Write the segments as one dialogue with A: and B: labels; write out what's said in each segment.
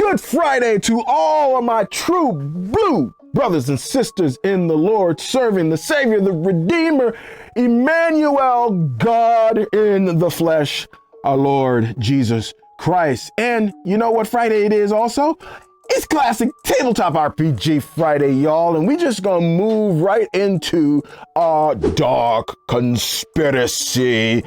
A: Good Friday to all of my true blue brothers and sisters in the Lord, serving the Savior, the Redeemer, Emmanuel, God in the flesh, our Lord Jesus Christ. And you know what Friday it is also? It's Classic Tabletop RPG Friday, y'all, and we just gonna move right into our dark conspiracy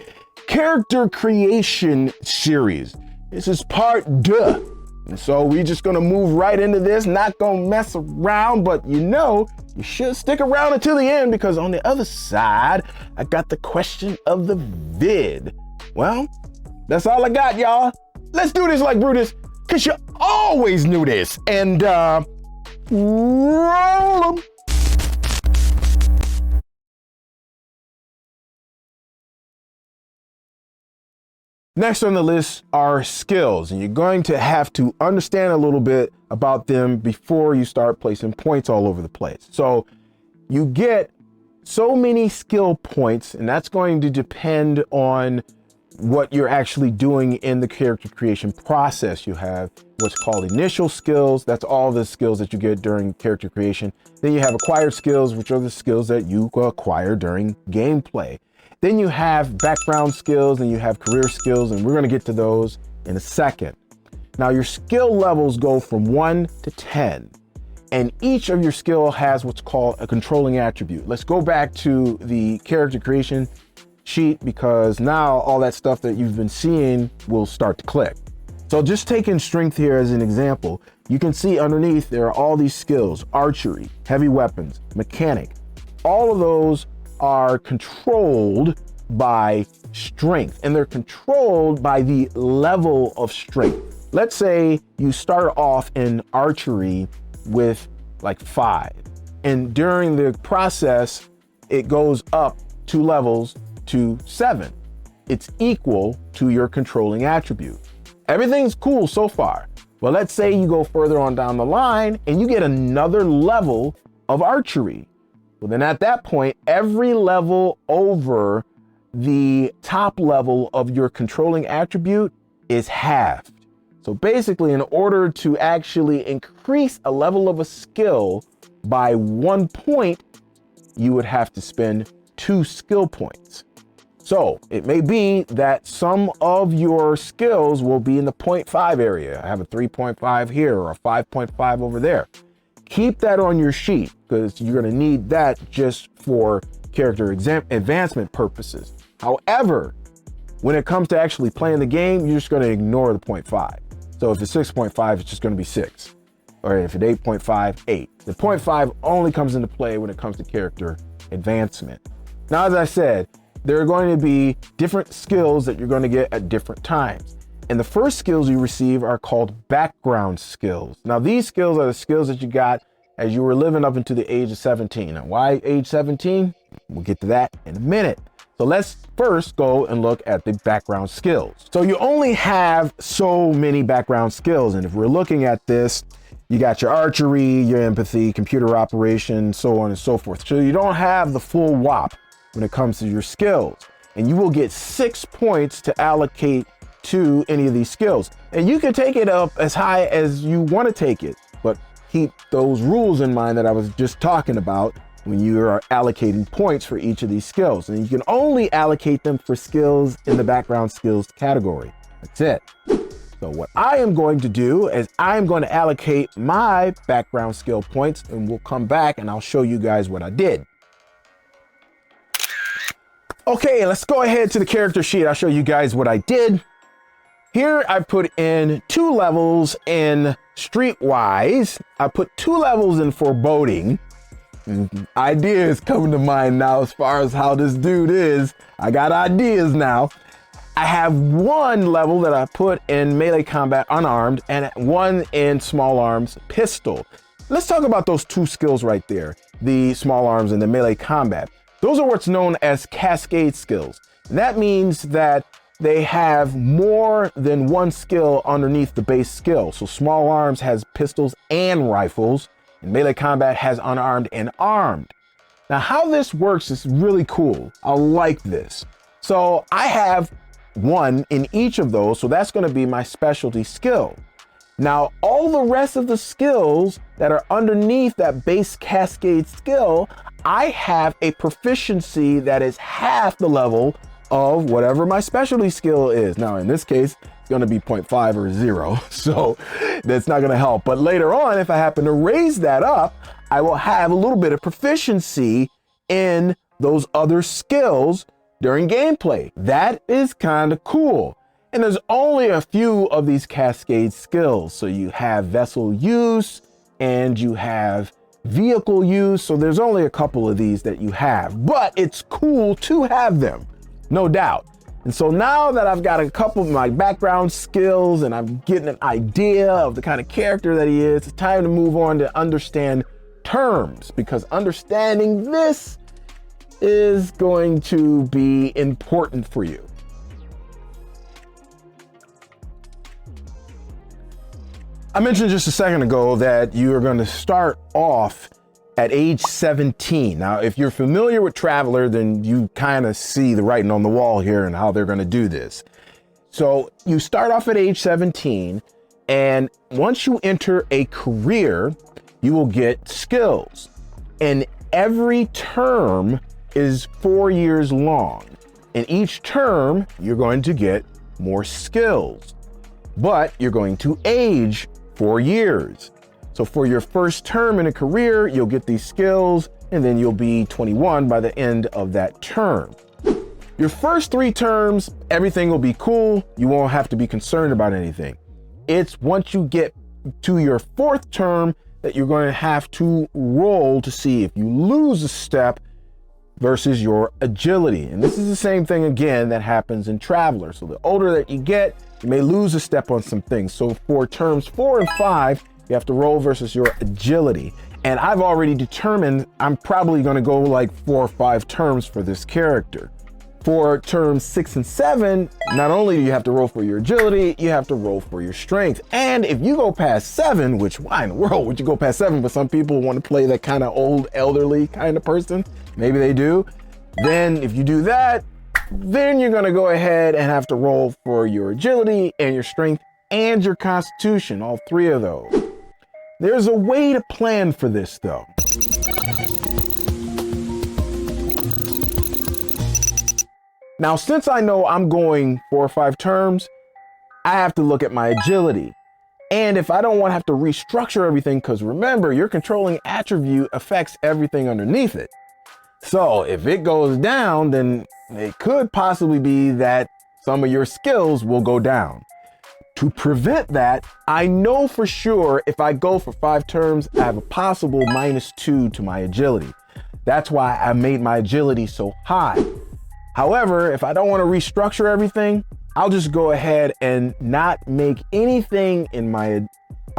A: character creation series. This is part 2. And so we just gonna move right into this, not gonna mess around, but you should stick around until the end, because on the other side, I got the question of the vid. Well, that's all I got, y'all. Let's do this like Brutus, because you always knew this. And roll 'em. Next on the list are skills, and you're going to have to understand a little bit about them before you start placing points all over the place. So you get so many skill points, and that's going to depend on what you're actually doing in the character creation process. You have what's called initial skills. That's all the skills that you get during character creation. Then you have acquired skills, which are the skills that you acquire during gameplay. Then you have background skills, and you have career skills, and we're going to get to those in a second. Now, your skill levels go from 1 to 10, and each of your skill has what's called a controlling attribute. Let's go back to the character creation sheet, because now all that stuff that you've been seeing will start to click. So just taking strength here as an example, you can see underneath there are all these skills: archery, heavy weapons, mechanic. All of those are controlled by strength, and they're controlled by the level of strength. Let's say you start off in archery with like 5, and during the process, it goes up 2 levels to 7. It's equal to your controlling attribute. Everything's cool so far. Well, let's say you go further on down the line and you get another level of archery. Well, then at that point, every level over the top level of your controlling attribute is halved. So basically, in order to actually increase a level of a skill by 1 point, you would have to spend 2 skill points. So it may be that some of your skills will be in the 0.5 area. I have a 3.5 here or a 5.5 over there. Keep that on your sheet, because you're going to need that just for character advancement purposes. However, when it comes to actually playing the game, you're just going to ignore the 0.5. So if it's 6.5, it's just going to be 6. Or if it's 8.5, 8. The 0.5 only comes into play when it comes to character advancement. Now, as I said, there are going to be different skills that you're going to get at different times. And the first skills you receive are called background skills. Now, these skills are the skills that you got as you were living up into the age of 17. Now, why age 17? We'll get to that in a minute. So let's first go and look at the background skills. So you only have so many background skills. And if we're looking at this, you got your archery, your empathy, computer operation, so on and so forth. So you don't have the full whop when it comes to your skills. And you will get 6 points to allocate to any of these skills. And you can take it up as high as you want to take it, but keep those rules in mind that I was just talking about when you are allocating points for each of these skills. And you can only allocate them for skills in the background skills category. That's it. So what I am going to do is I'm going to allocate my background skill points, and we'll come back and I'll show you guys what I did. Okay, let's go ahead to the character sheet. I'll show you guys what I did. Here I put in 2 levels in Streetwise. I put 2 levels in Foreboding. Ideas coming to mind now as far as how this dude is. I got ideas now. I have 1 level that I put in melee combat unarmed, and 1 in small arms pistol. Let's talk about those 2 skills right there, the small arms and the melee combat. Those are what's known as cascade skills. And that means that they have more than 1 skill underneath the base skill. So small arms has pistols and rifles, and melee combat has unarmed and armed. Now, how this works is really cool. I like this. So I have 1 in each of those, so that's going to be my specialty skill. Now, all the rest of the skills that are underneath that base cascade skill, I have a proficiency that is half the level of whatever my specialty skill is. Now, in this case, it's gonna be 0.5 or 0, so that's not gonna help. But later on, if I happen to raise that up, I will have a little bit of proficiency in those other skills during gameplay. That is kind of cool. And there's only a few of these cascade skills. So you have vessel use and you have vehicle use. So there's only a couple of these that you have, but it's cool to have them, no doubt. And so now that I've got a couple of my background skills and I'm getting an idea of the kind of character that he is, it's time to move on to understand terms, because understanding this is going to be important for you. I mentioned just a second ago that you are going to start off at age 17. Now, if you're familiar with Traveler, then you kind of see the writing on the wall here and how they're going to do this. So you start off at age 17, and once you enter a career, you will get skills. And every term is 4 years long. In each term, you're going to get more skills, but you're going to age 4 years. So for your first term in a career, you'll get these skills, and then you'll be 21 by the end of that term. Your first 3 terms, everything will be cool. You won't have to be concerned about anything. It's once you get to your 4th term that you're going to have to roll to see if you lose a step versus your agility. And this is the same thing again that happens in Traveler. So the older that you get, you may lose a step on some things. So for terms 4 and 5, you have to roll versus your agility. And I've already determined I'm probably going to go like 4 or 5 terms for this character. For terms 6 and 7, not only do you have to roll for your agility, you have to roll for your strength. And if you go past 7, which why in the world would you go past 7? But some people want to play that kind of old elderly kind of person. Maybe they do. Then if you do that, then you're going to go ahead and have to roll for your agility and your strength and your constitution, all 3 of those. There's a way to plan for this though. Now, since I know I'm going 4 or 5 terms, I have to look at my agility. And if I don't want to have to restructure everything, because remember, your controlling attribute affects everything underneath it. So if it goes down, then it could possibly be that some of your skills will go down. To prevent that, I know for sure if I go for 5 terms, I have a possible -2 to my agility. That's why I made my agility so high. However, if I don't want to restructure everything, I'll just go ahead and not make anything in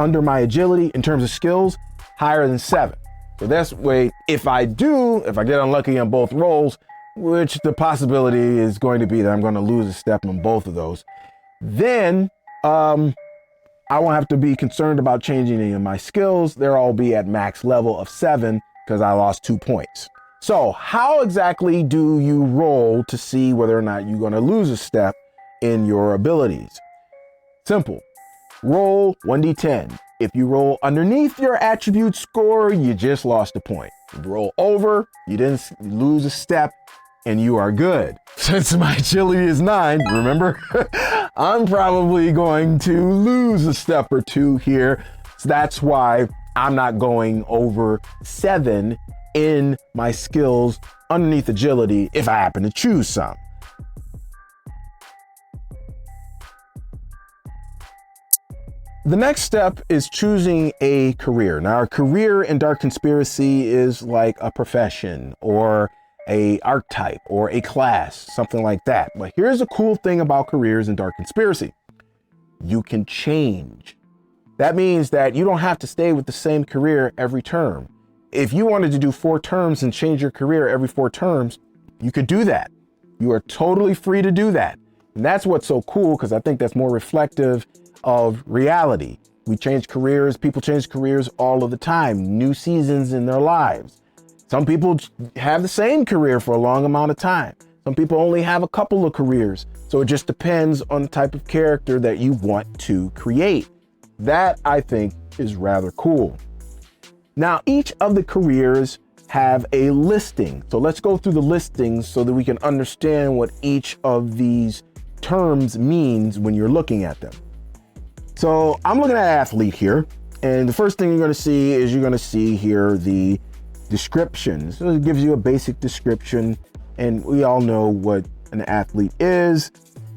A: under my agility in terms of skills higher than 7. So this way, if I get unlucky on both rolls, which the possibility is going to be that I'm going to lose a step on both of those, then I won't have to be concerned about changing any of my skills. They'll all be at max level of 7 because I lost 2 points. So how exactly do you roll to see whether or not you're going to lose a step in your abilities? Simple. Roll 1d10. If you roll underneath your attribute score, you just lost a point. If you roll over, you didn't lose a step and you are good. Since my agility is 9, remember, I'm probably going to lose a step or 2 here. So that's why I'm not going over 7 in my skills underneath agility if I happen to choose some. The next step is choosing a career. Now, a career in Dark Conspiracy is like a profession or a archetype or a class, something like that. But here's a cool thing about careers in Dark Conspiracy. You can change. That means that you don't have to stay with the same career every term. If you wanted to do 4 terms and change your career every 4 terms, you could do that. You are totally free to do that. And that's what's so cool, because I think that's more reflective of reality. We change careers, people change careers all of the time, new seasons in their lives. Some people have the same career for a long amount of time. Some people only have a couple of careers. So it just depends on the type of character that you want to create. That, I think, is rather cool. Now, each of the careers have a listing. So let's go through the listings so that we can understand what each of these terms means when you're looking at them. So I'm looking at athlete here, and the first thing you're going to see is you're going to see here the description. So it gives you a basic description, and we all know what an athlete is.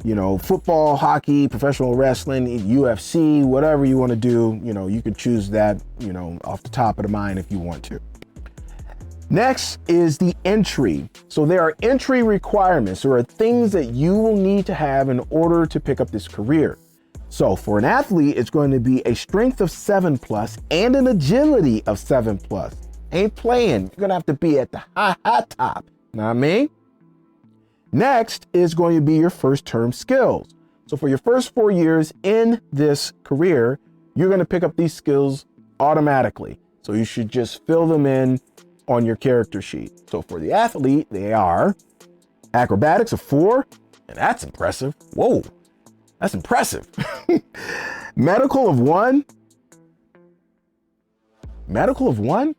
A: You know, football, hockey, professional wrestling, UFC, whatever you want to do, you know, you can choose that, you know, off the top of the mind if you want to. Next is the entry. So there are entry requirements. There are things that you will need to have in order to pick up this career. So for an athlete, it's going to be a strength of 7+ and an agility of 7+. Ain't playing. You're going to have to be at the high top. Know what I mean? Next is going to be your first term skills. So for your first 4 years in this career, you're going to pick up these skills automatically. So you should just fill them in on your character sheet. So for the athlete, they are acrobatics of 4, and that's impressive. Whoa, that's impressive. Medical of 1. Medical of 1?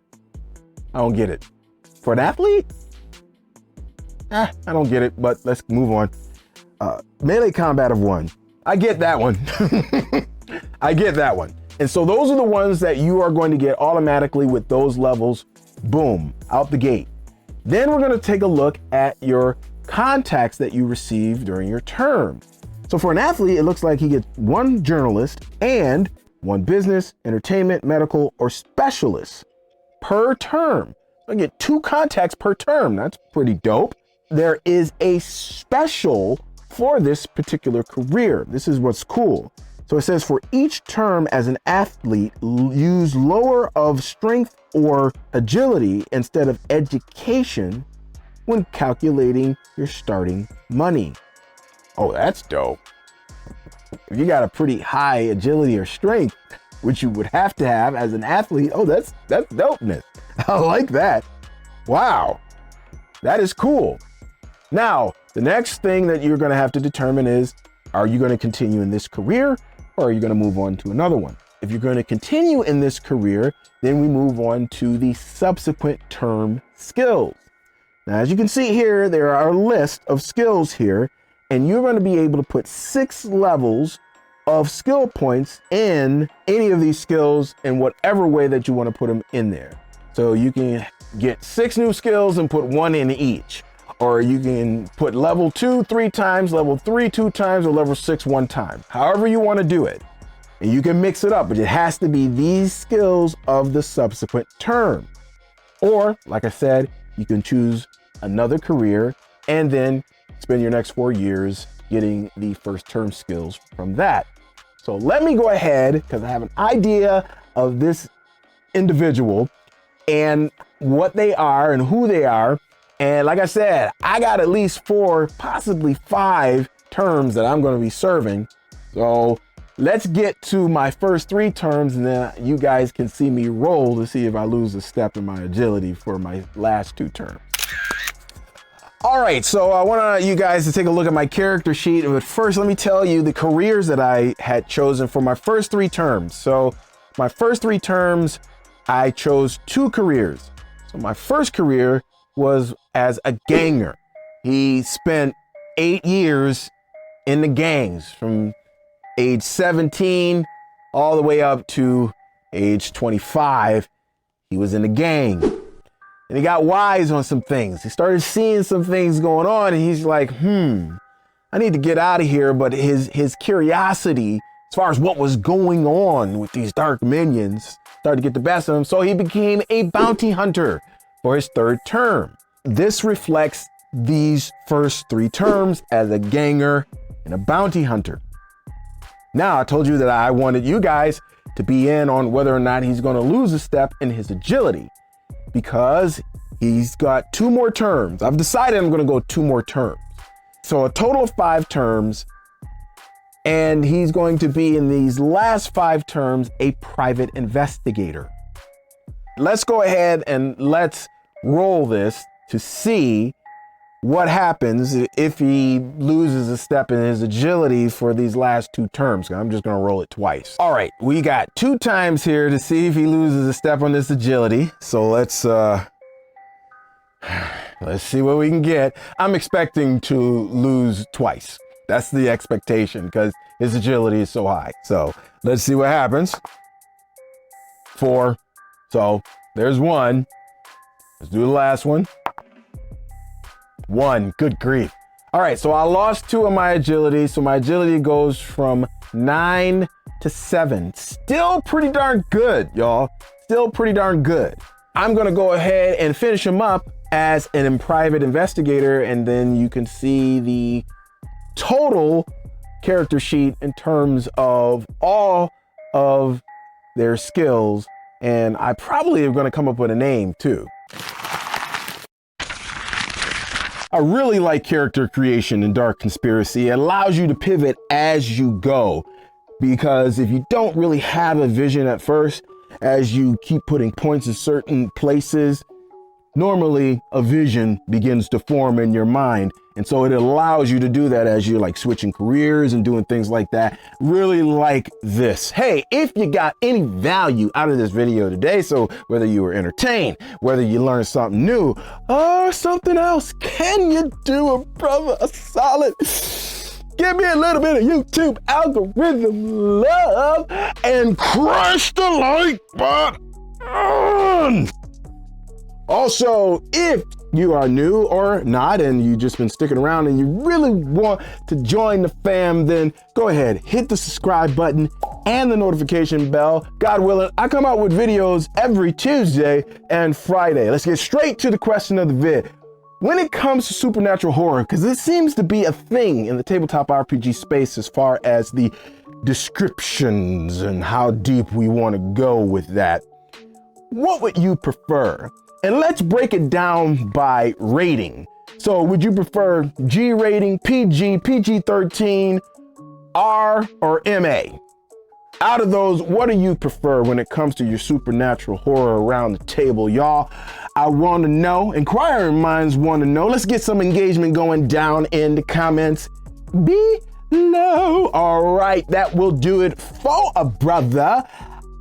A: I don't get it. For an athlete? I don't get it, but let's move on. Melee combat of 1. I get that one. I get that one. And so those are the ones that you are going to get automatically with those levels. Boom, out the gate. Then we're going to take a look at your contacts that you receive during your term. So for an athlete, it looks like he gets 1 journalist and 1 business, entertainment, medical, or specialist per term. I get 2 contacts per term. That's pretty dope. There is a special for this particular career. This is what's cool. So it says for each term as an athlete, use lower of strength or agility instead of education when calculating your starting money. Oh, that's dope. If you got a pretty high agility or strength, which you would have to have as an athlete, oh, that's dopeness. I like that. Wow, that is cool. Now, the next thing that you're going to have to determine is, are you going to continue in this career or are you going to move on to another one? If you're going to continue in this career, then we move on to the subsequent term skills. Now, as you can see here, there are a list of skills here, and you're going to be able to put 6 levels of skill points in any of these skills in whatever way that you want to put them in there. So you can get 6 new skills and put 1 in each. Or you can put level 2 3 times, level 3 2 times, or level 6 1 time. However you want to do it. And you can mix it up, but it has to be these skills of the subsequent term. Or, like I said, you can choose another career and then spend your next 4 years getting the first term skills from that. So let me go ahead, because I have an idea of this individual and what they are and who they are. And like I said, I got at least 4, possibly 5 terms that I'm going to be serving. So let's get to my first 3 terms, and then you guys can see me roll to see if I lose a step in my agility for my last 2 terms. All right, so I want you guys to take a look at my character sheet. But first, let me tell you the careers that I had chosen for my first 3 terms. So my first 3 terms, I chose 2 careers. So my first career was as a ganger. He spent 8 years in the gangs from age 17 all the way up to age 25. He was in the gang. And he got wise on some things. He started seeing some things going on, and he's like, I need to get out of here. But his curiosity, as far as what was going on with these dark minions, started to get the best of him. So he became a bounty hunter for his 3rd term. This reflects these first 3 terms as a ganger and a bounty hunter. Now, I told you that I wanted you guys to be in on whether or not he's going to lose a step in his agility, because he's got 2 more terms. I've decided I'm going to go 2 more terms. So a total of 5 terms, and he's going to be in these last 5 terms a private investigator. Let's go ahead and let's roll this to see what happens if he loses a step in his agility for these last 2 terms. I'm just gonna roll it twice. All right, we got 2 times here to see if he loses a step on this agility. So let's see what we can get. I'm expecting to lose twice. That's the expectation because his agility is so high. So let's see what happens. 4. So there's 1. Let's do the last one. 1. Good grief. All right, so I lost 2 of my agility. So my agility goes from 9 to 7. Still pretty darn good, y'all. Still pretty darn good. I'm gonna go ahead and finish him up as an private investigator, and then you can see the total character sheet in terms of all of their skills. And I probably am gonna come up with a name too. I really like character creation in Dark Conspiracy. It allows you to pivot as you go, because if you don't really have a vision at first, as you keep putting points in certain places, normally a vision begins to form in your mind. And so it allows you to do that as you're like switching careers and doing things like that. Really like this. Hey, if you got any value out of this video today, so whether you were entertained, whether you learned something new or something else, can you do a brother a solid? Give me a little bit of YouTube algorithm love and crush the like button. Also, if you are new or not and you've just been sticking around and you really want to join the fam, then go ahead, hit the subscribe button and the notification bell. God willing, I come out with videos every Tuesday and Friday. Let's get straight to the question of the vid. When it comes to supernatural horror, because it seems to be a thing in the tabletop RPG space as far as the descriptions and how deep we want to go with that, what would you prefer? And let's break it down by rating. So would you prefer G rating, PG, PG-13, R, or MA? Out of those, what do you prefer when it comes to your supernatural horror around the table, y'all? I want to know. Inquiring minds want to know. Let's get some engagement going down in the comments below. All right, that will do it for a brother.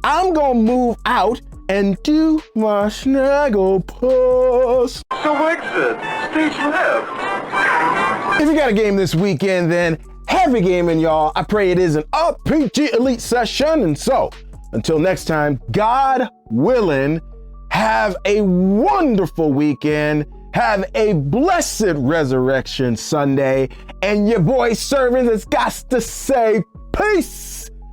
A: I'm gonna move out and do my snaggle puss.
B: So exit, stage left.
A: If you got a game this weekend, then heavy gaming, y'all. I pray it is an RPG Elite session. And so, until next time, God willing, have a wonderful weekend. Have a blessed Resurrection Sunday. And your boy servant has got to say peace.